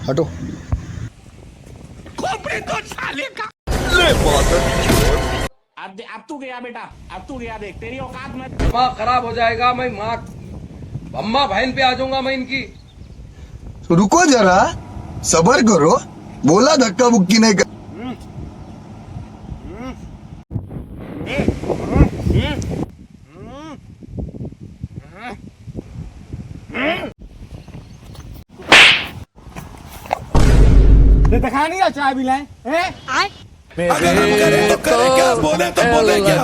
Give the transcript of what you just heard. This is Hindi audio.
हटो। तो साले का ले अब तू गया बेटा, अब तू गया, देख तेरी औकात में। दिमाग खराब हो जाएगा। मैं माँ अम्मा बहन पे आ जाऊंगा मैं इनकी। रुको जरा, सबर करो। बोला धक्का बुक्की नहीं कर। दिखा नहीं रहा चाय भी लाए हैं? अगर हम करें तो करें क्या, बोले तो बोले क्या।